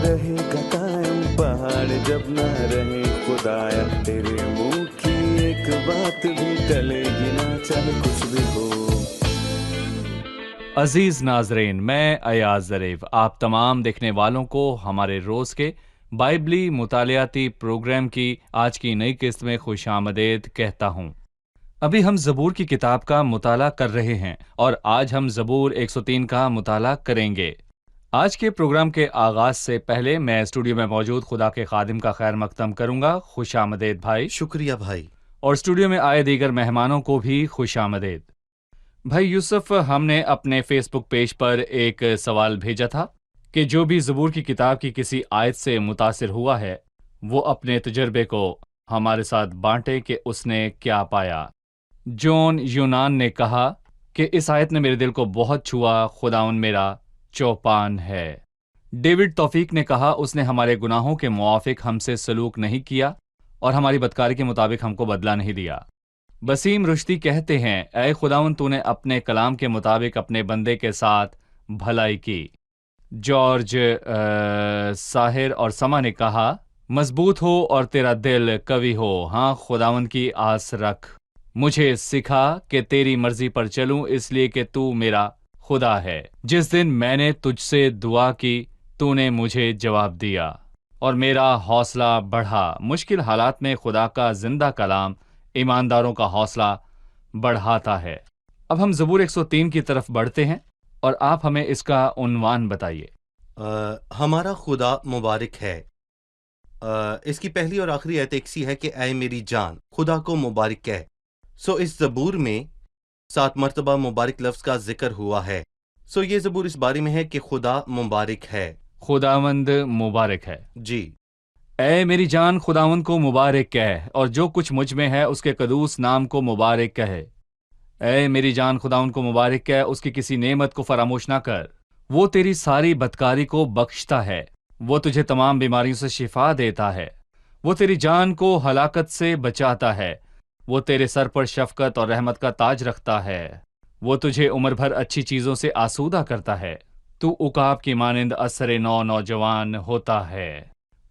رہے گا قائم پہاڑ جب نہ رہے خدایا، تیرے منہ کی ایک بات بھی ٹلے گی نہ چاہے کچھ بھی ہو۔ عزیز ناظرین، میں ایاز ظریف آپ تمام دیکھنے والوں کو ہمارے روز کے بائبلی مطالعاتی پروگرام کی آج کی نئی قسط میں خوش آمدید کہتا ہوں۔ ابھی ہم زبور کی کتاب کا مطالعہ کر رہے ہیں اور آج ہم زبور 103 کا مطالعہ کریں گے۔ آج کے پروگرام کے آغاز سے پہلے میں اسٹوڈیو میں موجود خدا کے خادم کا خیر مقدم کروں گا۔ خوش آمدید بھائی۔ شکریہ بھائی۔ اور اسٹوڈیو میں آئے دیگر مہمانوں کو بھی خوش آمدید۔ بھائی یوسف، ہم نے اپنے فیس بک پیج پر ایک سوال بھیجا تھا کہ جو بھی زبور کی کتاب کی کسی آیت سے متاثر ہوا ہے وہ اپنے تجربے کو ہمارے ساتھ بانٹے کہ اس نے کیا پایا۔ جون یونان نے کہا کہ اس آیت نے میرے دل کو بہت چھوا، خداوند میرا چوپان ہے۔ ڈیوڈ توفیق نے کہا اس نے ہمارے گناہوں کے موافق ہم سے سلوک نہیں کیا اور ہماری بدکاری کے مطابق ہم کو بدلہ نہیں دیا۔ بسیم رشدی کہتے ہیں اے خداوند تو نے اپنے کلام کے مطابق اپنے بندے کے ساتھ بھلائی کی۔ جارج ساحر اور سما نے کہا مضبوط ہو اور تیرا دل قوی ہو، ہاں خداوند کی آس رکھ، مجھے سکھا کہ تیری مرضی پر چلوں اس لیے کہ تو میرا خدا ہے۔ جس دن میں نے تجھ سے دعا کی تو نے مجھے جواب دیا اور میرا حوصلہ بڑھا۔ مشکل حالات میں خدا کا زندہ کلام ایمانداروں کا حوصلہ بڑھاتا ہے۔ اب ہم زبور 103 کی طرف بڑھتے ہیں اور آپ ہمیں اس کا عنوان بتائیے۔ ہمارا خدا مبارک ہے۔ اس کی پہلی اور آخری آیت ایک سی ہے کہ اے میری جان خدا کو مبارک کہہ۔ اس زبور میں 7 مرتبہ مبارک لفظ کا ذکر ہوا ہے۔ یہ زبور اس بارے میں ہے کہ خدا مبارک ہے، خداوند مبارک ہے۔ جی۔ اے میری جان خداوند کو مبارک کہہ اور جو کچھ مجھ میں ہے اس کے قدوس نام کو مبارک کہے۔ اے میری جان خداوند کو مبارک کہہ، اس کی کسی نعمت کو فراموش نہ کر۔ وہ تیری ساری بدکاری کو بخشتا ہے، وہ تجھے تمام بیماریوں سے شفا دیتا ہے، وہ تیری جان کو ہلاکت سے بچاتا ہے، وہ تیرے سر پر شفقت اور رحمت کا تاج رکھتا ہے، وہ تجھے عمر بھر اچھی چیزوں سے آسودہ کرتا ہے، تو عقاب کی مانند اثر نو نوجوان ہوتا ہے۔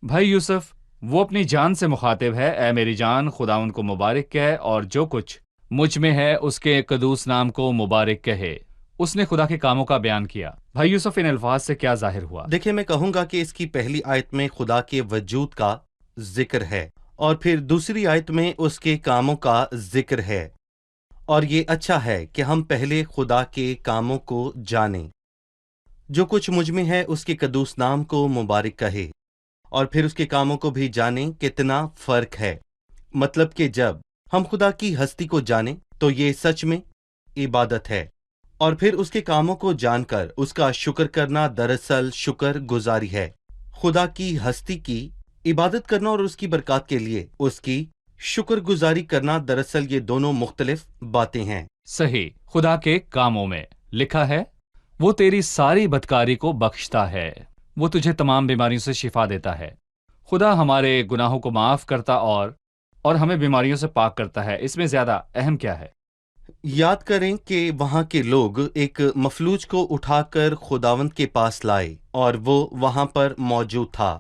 بھائی یوسف، وہ اپنی جان سے مخاطب ہے، اے میری جان خداوند کو مبارک کہے اور جو کچھ مجھ میں ہے اس کے قدوس نام کو مبارک کہے۔ اس نے خدا کے کاموں کا بیان کیا۔ بھائی یوسف، ان الفاظ سے کیا ظاہر ہوا؟ دیکھیں، میں کہوں گا کہ اس کی پہلی آیت میں خدا کے وجود کا ذکر ہے اور پھر دوسری آیت میں اس کے کاموں کا ذکر ہے، اور یہ اچھا ہے کہ ہم پہلے خدا کے کاموں کو جانیں۔ جو کچھ مجھ میں ہے اس کے قدوس نام کو مبارک کہے، اور پھر اس کے کاموں کو بھی جانیں۔ کتنا فرق ہے! مطلب کہ جب ہم خدا کی ہستی کو جانیں تو یہ سچ میں عبادت ہے، اور پھر اس کے کاموں کو جان کر اس کا شکر کرنا دراصل شکر گزاری ہے۔ خدا کی ہستی کی عبادت کرنا اور اس کی برکات کے لیے اس کی شکر گزاری کرنا دراصل یہ دونوں مختلف باتیں ہیں۔ صحیح۔ خدا کے کاموں میں لکھا ہے وہ تیری ساری بدکاری کو بخشتا ہے، وہ تجھے تمام بیماریوں سے شفا دیتا ہے۔ خدا ہمارے گناہوں کو معاف کرتا اور ہمیں بیماریوں سے پاک کرتا ہے۔ اس میں زیادہ اہم کیا ہے؟ یاد کریں کہ وہاں کے لوگ ایک مفلوج کو اٹھا کر خداوند کے پاس لائے اور وہ وہاں پر موجود تھا۔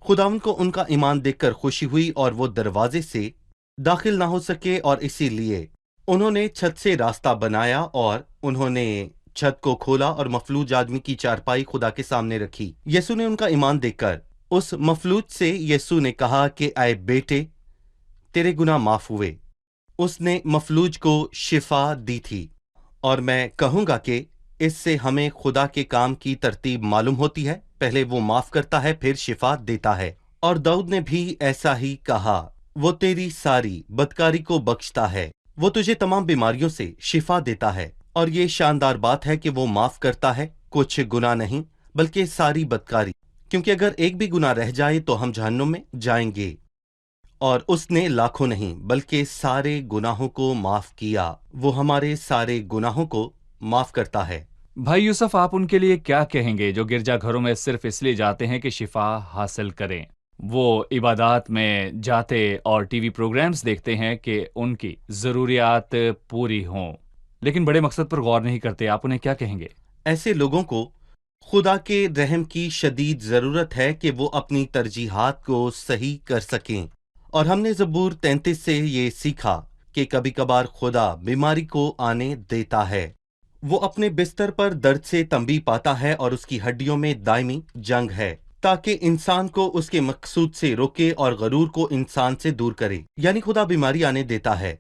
خداوند کو ان کا ایمان دیکھ کر خوشی ہوئی اور وہ دروازے سے داخل نہ ہو سکے، اور اسی لیے انہوں نے چھت سے راستہ بنایا اور انہوں نے چھت کو کھولا اور مفلوج آدمی کی چارپائی خدا کے سامنے رکھی۔ یسوع نے ان کا ایمان دیکھ کر اس مفلوج سے یسوع نے کہا کہ اے بیٹے تیرے گناہ معاف ہوئے۔ اس نے مفلوج کو شفا دی تھی، اور میں کہوں گا کہ اس سے ہمیں خدا کے کام کی ترتیب معلوم ہوتی ہے۔ پہلے وہ معاف کرتا ہے، پھر شفا دیتا ہے، اور داؤد نے بھی ایسا ہی کہا، وہ تیری ساری بدکاری کو بخشتا ہے، وہ تجھے تمام بیماریوں سے شفا دیتا ہے۔ اور یہ شاندار بات ہے کہ وہ معاف کرتا ہے، کچھ گناہ نہیں بلکہ ساری بدکاری، کیونکہ اگر ایک بھی گناہ رہ جائے تو ہم جہنم میں جائیں گے، اور اس نے لاکھوں نہیں بلکہ سارے گناہوں کو معاف کیا۔ وہ ہمارے سارے گناہوں کو معاف کرتا ہے۔ بھائی یوسف، آپ ان کے لیے کیا کہیں گے جو گرجا گھروں میں صرف اس لیے جاتے ہیں کہ شفا حاصل کریں؟ وہ عبادات میں جاتے اور ٹی وی پروگرامز دیکھتے ہیں کہ ان کی ضروریات پوری ہوں، لیکن بڑے مقصد پر غور نہیں کرتے۔ آپ انہیں کیا کہیں گے؟ ایسے لوگوں کو خدا کے رحم کی شدید ضرورت ہے کہ وہ اپنی ترجیحات کو صحیح کر سکیں، اور ہم نے زبور 33 سے یہ سیکھا کہ کبھی کبھار خدا بیماری کو آنے دیتا ہے۔ وہ اپنے بستر پر درد سے تنبیہ پاتا ہے اور اس کی ہڈیوں میں دائمی جنگ ہے، تاکہ انسان کو اس کے مقصود سے روکے اور غرور کو انسان سے دور کرے۔ یعنی خدا بیماری آنے دیتا ہے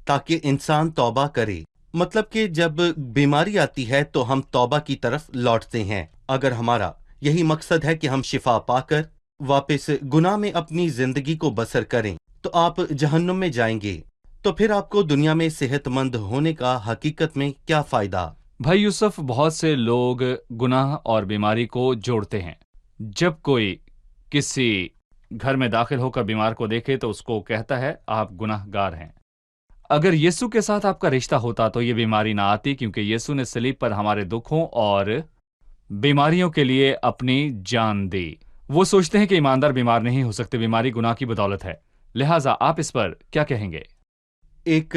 تاکہ انسان توبہ کرے، مطلب کہ جب بیماری آتی ہے تو ہم توبہ کی طرف لوٹتے ہیں۔ اگر ہمارا یہی مقصد ہے کہ ہم شفا پا کر واپس گناہ میں اپنی زندگی کو بسر کریں تو آپ جہنم میں جائیں گے، تو پھر آپ کو دنیا میں صحت مند ہونے کا حقیقت میں کیا فائدہ؟ بھائی یوسف، بہت سے لوگ گناہ اور بیماری کو جوڑتے ہیں۔ جب کوئی کسی گھر میں داخل ہو کر بیمار کو دیکھے تو اس کو کہتا ہے آپ گناہ گار ہیں۔ اگر یسوع کے ساتھ آپ کا رشتہ ہوتا تو یہ بیماری نہ آتی، کیونکہ یسوع نے صلیب پر ہمارے دکھوں اور بیماریوں کے لیے اپنی جان دی۔ وہ سوچتے ہیں کہ ایماندار بیمار نہیں ہو سکتے، بیماری گناہ کی بدولت ہے۔ لہٰذا آپ اس پر کیا کہیں گے؟ ایک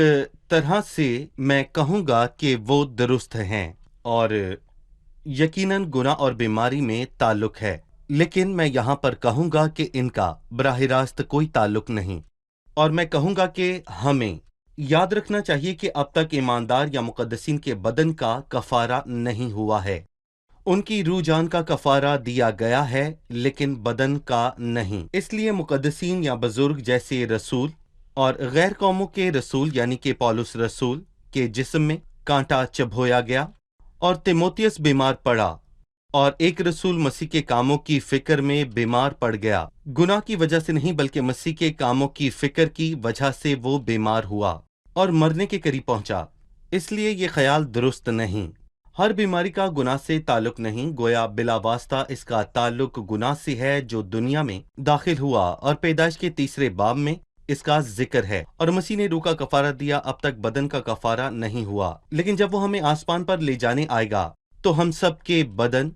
طرح سے میں کہوں گا کہ وہ درست ہیں، اور یقیناً گناہ اور بیماری میں تعلق ہے، لیکن میں یہاں پر کہوں گا کہ ان کا براہ راست کوئی تعلق نہیں، اور میں کہوں گا کہ ہمیں یاد رکھنا چاہیے کہ اب تک ایماندار یا مقدسین کے بدن کا کفارہ نہیں ہوا ہے۔ ان کی روح جان کا کفارہ دیا گیا ہے لیکن بدن کا نہیں، اس لیے مقدسین یا بزرگ جیسے رسول اور غیر قوموں کے رسول یعنی کہ پولس رسول کے جسم میں کانٹا چبھویا گیا، اور تیموتیس بیمار پڑا، اور ایک رسول مسیح کے کاموں کی فکر میں بیمار پڑ گیا، گناہ کی وجہ سے نہیں بلکہ مسیح کے کاموں کی فکر کی وجہ سے وہ بیمار ہوا اور مرنے کے قریب پہنچا۔ اس لیے یہ خیال درست نہیں۔ ہر بیماری کا گناہ سے تعلق نہیں، گویا بلا واسطہ اس کا تعلق گناہ سے ہے جو دنیا میں داخل ہوا، اور پیدائش کے 3 باب میں اس کا ذکر ہے، اور مسیح نے روح کا کفارہ دیا۔ اب تک بدن کا کفارہ نہیں ہوا، لیکن جب وہ ہمیں آسمان پر لے جانے آئے گا تو ہم سب کے بدن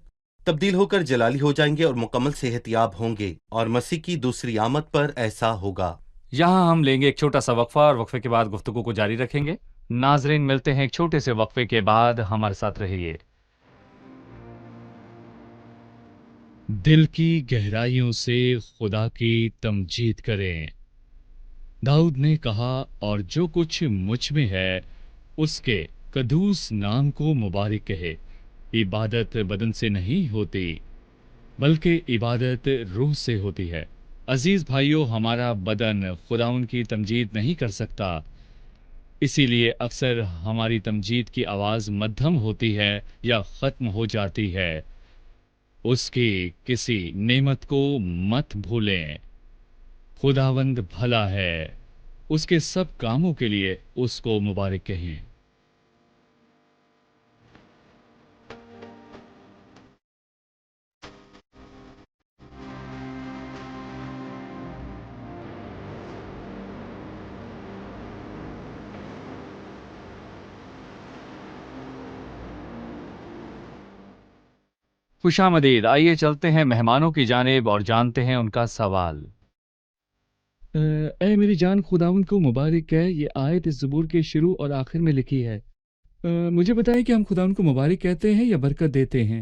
تبدیل ہو کر جلالی ہو جائیں گے اور مکمل صحت یاب ہوں گے، اور مسیح کی دوسری آمد پر ایسا ہوگا۔ یہاں ہم لیں گے ایک چھوٹا سا وقفہ، اور وقفے کے بعد گفتگو کو جاری رکھیں گے۔ ناظرین، ملتے ہیں ایک چھوٹے سے وقفے کے بعد، ہمارے ساتھ رہیے۔ دل کی گہرائیوں سے خدا کی تمجید کریں۔ داؤد نے کہا، اور جو کچھ مجھ میں ہے اس کے قدوس نام کو مبارک کہے۔ عبادت بدن سے نہیں ہوتی بلکہ عبادت روح سے ہوتی ہے۔ عزیز بھائیو، ہمارا بدن خداوند کی تمجید نہیں کر سکتا، اسی لیے اکثر ہماری تمجید کی آواز مدھم ہوتی ہے یا ختم ہو جاتی ہے۔ اس کی کسی نعمت کو مت بھولیں۔ خداوند بھلا ہے، اس کے سب کاموں کے لیے اس کو مبارک کہیں۔ خوش آمدید۔ آئیے چلتے ہیں مہمانوں کی جانب اور جانتے ہیں ان کا سوال۔ اے میری جان، خداوند کو مبارک ہے، یہ آیت اس زبور کے شروع اور آخر میں لکھی ہے۔ مجھے بتائیں کہ ہم خداوند کو مبارک کہتے ہیں یا برکت دیتے ہیں؟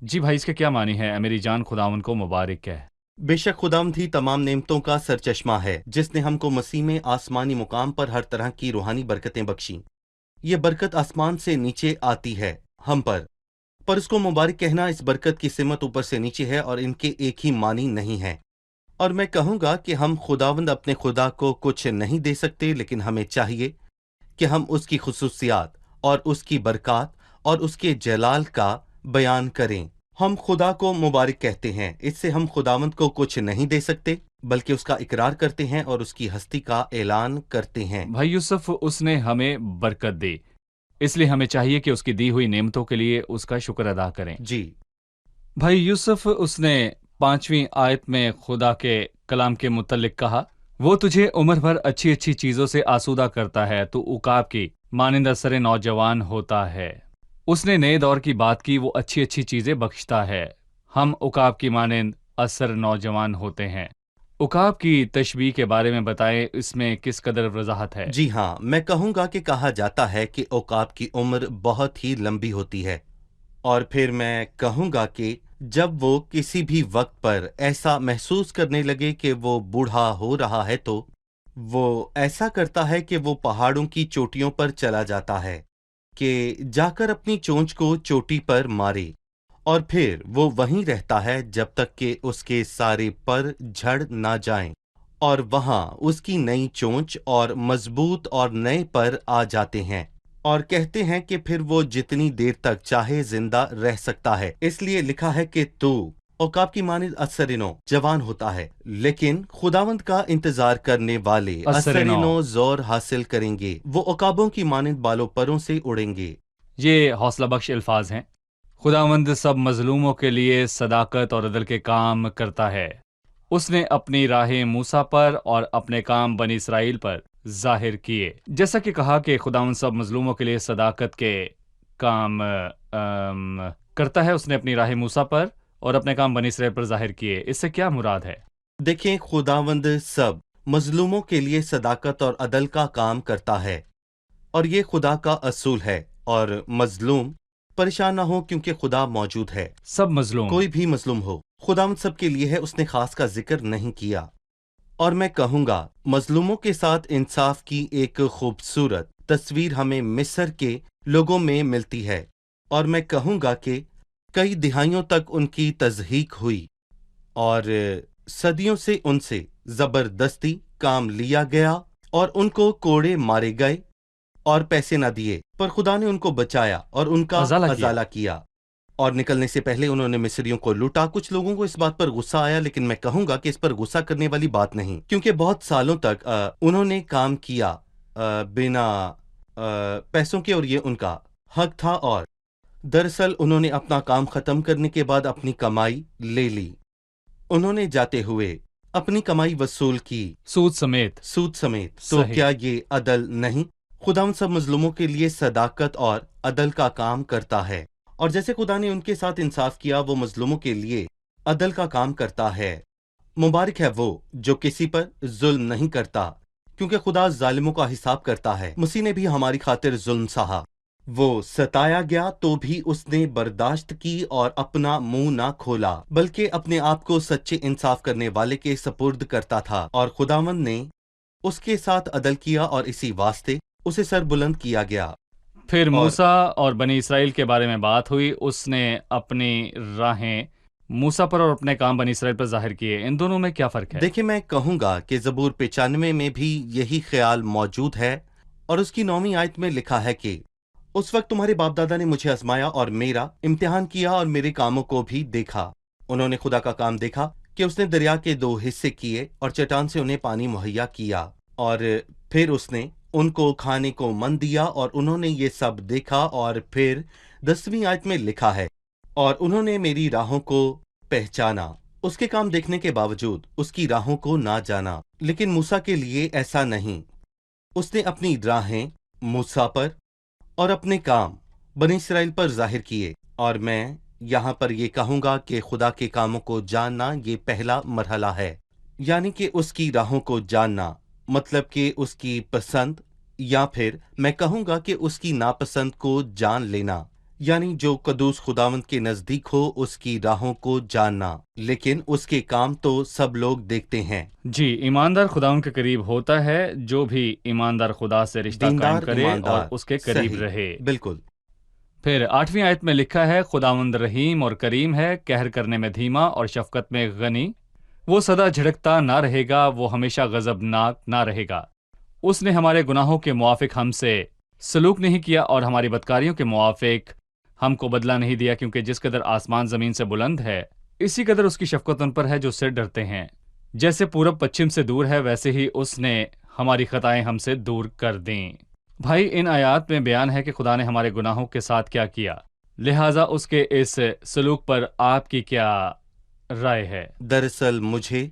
جی بھائی، اس کے کیا معنی ہے؟ اے میری جان، خداوند کو مبارک ہے۔ بے شک خداوند ہی تمام نعمتوں کا سرچشمہ ہے، جس نے ہم کو مسیح میں آسمانی مقام پر ہر طرح کی روحانی برکتیں بخشیں۔ یہ برکت آسمان سے نیچے آتی ہے ہم پر اس کو مبارک کہنا، اس برکت کی سمت اوپر سے نیچے ہے اور ان کے ایک ہی معنی نہیں ہے۔ اور میں کہوں گا کہ ہم خداوند اپنے خدا کو کچھ نہیں دے سکتے، لیکن ہمیں چاہیے کہ ہم اس کی خصوصیات اور اس کی برکات اور اس کے جلال کا بیان کریں۔ ہم خدا کو مبارک کہتے ہیں، اس سے ہم خداوند کو کچھ نہیں دے سکتے بلکہ اس کا اقرار کرتے ہیں اور اس کی ہستی کا اعلان کرتے ہیں۔ بھائی یوسف، اس نے ہمیں برکت دی، اس لیے ہمیں چاہیے کہ اس کی دی ہوئی نعمتوں کے لیے اس کا شکر ادا کریں۔ جی بھائی یوسف، اس نے 5ویں آیت میں خدا کے کلام کے متعلق کہا، وہ تجھے عمر بھر اچھی اچھی چیزوں سے آسودہ کرتا ہے، تو عقاب کی مانند اثر نوجوان ہوتا ہے۔ اس نے نئے دور کی بات کی، وہ اچھی اچھی چیزیں بخشتا ہے۔ ہم عقاب کی مانند اثر نوجوان ہوتے ہیں۔ عقاب کی تشبیہ کے بارے میں بتائیں، اس میں کس قدر وضاحت ہے؟ جی ہاں، میں کہوں گا کہ کہا جاتا ہے کہ عقاب کی عمر بہت ہی لمبی ہوتی ہے۔ اور پھر میں کہوں گا کہ جب وہ کسی بھی وقت پر ایسا محسوس کرنے لگے کہ وہ بوڑھا ہو رہا ہے تو وہ ایسا کرتا ہے کہ وہ پہاڑوں کی چوٹیوں پر چلا جاتا ہے کہ جا کر اپنی چونچ کو چوٹی پر مارے، اور پھر وہ وہیں رہتا ہے جب تک کہ اس کے سارے پر جھڑ نہ جائیں اور وہاں اس کی نئی چونچ اور مضبوط اور نئے پر آ جاتے ہیں، اور کہتے ہیں کہ پھر وہ جتنی دیر تک چاہے زندہ رہ سکتا ہے۔ اس لیے لکھا ہے کہ تو عقاب کی مانند اثرنو جوان ہوتا ہے، لیکن خداوند کا انتظار کرنے والے اثرنو اثرنو زور حاصل کریں گے، وہ عقابوں کی مانند بالوں پروں سے اڑیں گے۔ یہ حوصلہ بخش الفاظ ہیں۔ خداوند سب مظلوموں کے لیے صداقت اور عدل کے کام کرتا ہے۔ اس نے اپنی راہیں موسیٰ پر اور اپنے کام بنی اسرائیل پر ظاہر کیے۔ جیسا کہ کہا کہ خداوند سب مظلوموں کے لیے صداقت کے کام کرتا ہے، اس نے اپنی راہیں موسیٰ پر اور اپنے کام بنی اسرائیل پر ظاہر کیے۔ اس سے کیا مراد ہے؟ دیکھیں، خداوند سب مظلوموں کے لیے صداقت اور عدل کا کام کرتا ہے، اور یہ خدا کا اصول ہے، اور مظلوم پریشان نہ ہو کیونکہ خدا موجود ہے۔ سب مظلوم، کوئی بھی مظلوم ہو، خداوند سب کے لیے ہے، اس نے خاص کا ذکر نہیں کیا۔ اور میں کہوں گا مظلوموں کے ساتھ انصاف کی ایک خوبصورت تصویر ہمیں مصر کے لوگوں میں ملتی ہے، اور میں کہوں گا کہ کئی دہائیوں تک ان کی تضحیک ہوئی اور صدیوں سے ان سے زبردستی کام لیا گیا اور ان کو کوڑے مارے گئے اور پیسے نہ دیے، پر خدا نے ان کو بچایا اور ان کا ازالہ کیا، اور نکلنے سے پہلے انہوں نے مصریوں کو لوٹا۔ کچھ لوگوں کو اس بات پر غصہ آیا، لیکن میں کہوں گا کہ اس پر غصہ کرنے والی بات نہیں، کیونکہ بہت سالوں تک انہوں نے کام کیا بنا پیسوں کے، اور یہ ان کا حق تھا، اور دراصل انہوں نے اپنا کام ختم کرنے کے بعد اپنی کمائی لے لی۔ انہوں نے جاتے ہوئے اپنی کمائی وصول کی، سود سمیت۔ تو کیا یہ عدل نہیں؟ خدا ان سب مظلوموں کے لیے صداقت اور عدل کا کام کرتا ہے، اور جیسے خدا نے ان کے ساتھ انصاف کیا، وہ مظلوموں کے لیے عدل کا کام کرتا ہے۔ مبارک ہے وہ جو کسی پر ظلم نہیں کرتا، کیونکہ خدا ظالموں کا حساب کرتا ہے۔ مسیح نے بھی ہماری خاطر ظلم سہا، وہ ستایا گیا تو بھی اس نے برداشت کی اور اپنا منہ نہ کھولا، بلکہ اپنے آپ کو سچے انصاف کرنے والے کے سپرد کرتا تھا، اور خداوند نے اس کے ساتھ عدل کیا، اور اسی واسطے اسے سر بلند کیا گیا۔ پھر موسیٰ اور بنی اسرائیل کے بارے میں بات ہوئی، اس نے اپنی راہیں موسیٰ پر اور اپنے کام بنی اسرائیل پر ظاہر کیے۔ ان دونوں میں کیا فرق ہے؟ دیکھیں، میں کہوں گا کہ زبور 95 میں بھی یہی خیال موجود ہے، اور اس کی 9ویں آیت میں لکھا ہے کہ اس وقت تمہارے باپ دادا نے مجھے آزمایا اور میرا امتحان کیا اور میرے کاموں کو بھی دیکھا۔ انہوں نے خدا کا کام دیکھا کہ اس نے دریا کے 2 حصے کیے اور چٹان سے انہیں پانی مہیا کیا، اور پھر اس نے ان کو کھانے کو من دیا، اور انہوں نے یہ سب دیکھا۔ اور پھر 10ویں آیت میں لکھا ہے، اور انہوں نے میری راہوں کو پہچانا۔ اس کے کام دیکھنے کے باوجود اس کی راہوں کو نہ جانا، لیکن موسیٰ کے لیے ایسا نہیں۔ اس نے اپنی راہیں موسیٰ پر اور اپنے کام بنی اسرائیل پر ظاہر کیے، اور میں یہاں پر یہ کہوں گا کہ خدا کے کاموں کو جاننا یہ پہلا مرحلہ ہے، یعنی کہ اس کی راہوں کو جاننا، مطلب کہ اس کی پسند، یا پھر میں کہوں گا کہ اس کی ناپسند کو جان لینا، یعنی جو قدوس خداوند کے نزدیک ہو اس کی راہوں کو جاننا، لیکن اس کے کام تو سب لوگ دیکھتے ہیں۔ جی، ایماندار خداوند کے قریب ہوتا ہے، جو بھی ایماندار خدا سے رشتہ قائم کرے اور اس کے قریب صحیح، رہے۔ بالکل۔ پھر 8ویں آیت میں لکھا ہے، خداوند رحیم اور کریم ہے، قہر کرنے میں دھیما اور شفقت میں غنی، وہ سدا جھڑکتا نہ رہے گا، وہ ہمیشہ غضبناک نہ رہے گا۔ اس نے ہمارے گناہوں کے موافق ہم سے سلوک نہیں کیا اور ہماری بدکاریوں کے موافق ہم کو بدلہ نہیں دیا، کیونکہ جس قدر آسمان زمین سے بلند ہے، اسی قدر اس کی شفقت ان پر ہے جو اس سے ڈرتے ہیں۔ جیسے پورب پچھم سے دور ہے، ویسے ہی اس نے ہماری خطائیں ہم سے دور کر دیں۔ بھائی، ان آیات میں بیان ہے کہ خدا نے ہمارے گناہوں کے ساتھ کیا کیا، لہٰذا اس کے اس سلوک پر آپ کی کیا رائے ہے؟ دراصل مجھے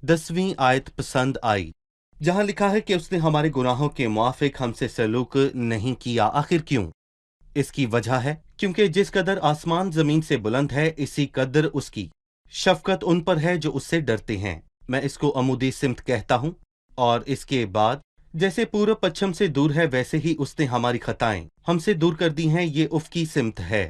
10ویں آیت پسند آئی، جہاں لکھا ہے کہ اس نے ہمارے گناہوں کے موافق ہم سے سلوک نہیں کیا۔ آخر کیوں؟ اس کی وجہ ہے کیونکہ جس قدر آسمان زمین سے بلند ہے، اسی قدر اس کی شفقت ان پر ہے جو اس سے ڈرتے ہیں۔ میں اس کو عمودی سمت کہتا ہوں، اور اس کے بعد جیسے پورب پچھم سے دور ہے، ویسے ہی اس نے ہماری خطائیں ہم سے دور کر دی ہیں، یہ افقی سمت ہے۔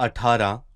18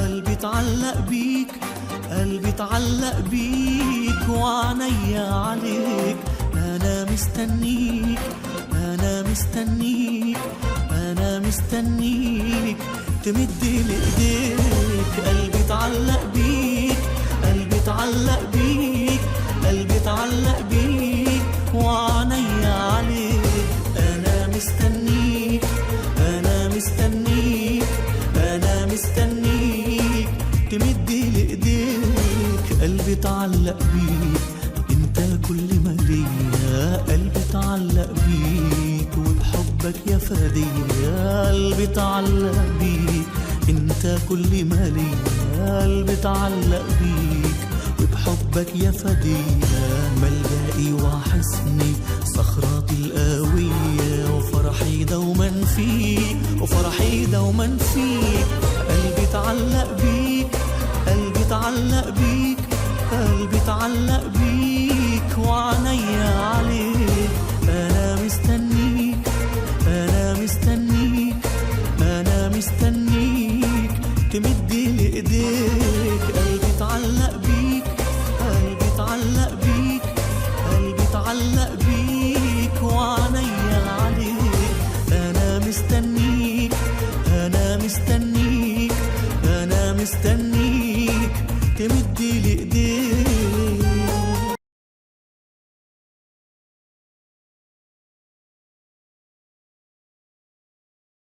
قلبي اتعلق بيك، قلبي اتعلق بيك وعينيا عليك. أنا مستنيك، أنا مستنيك، أنا مستنيك تمد لي إيديك. قلبي اتعلق بيك، قلبي اتعلق بيك، قلبي اتعلق بيك وعينيا عليك. أنا مستنيك، أنا مستنيك، أنا مستنيك تمد لي إيديك. قلبي اتعلق بيك، انت كل ما ليا. قلبي اتعلق بيك وبحبك يا فدية. قلبي اتعلق بيك، انت كل ما ليا. قلبي اتعلق بيك وبحبك يا فدية. ملجئي وحصني صخراتي القوية، وفرحي دوما فيك، وفرحي دوما فيك. قلبي اتعلق بيك، قلبي اتعلق بيك، قلبي اتعلق بيك وعينيا عليك. أنا مستنيك، أنا مستنيك، أنا مستنيك تمد لي إيديك. قلبي اتعلق بيك، قلبي اتعلق بيك، قلبي اتعلق بيك وعينيا عليك. أنا مستنيك، أنا مستنيك، أنا مستنيك تمد لي إيديك.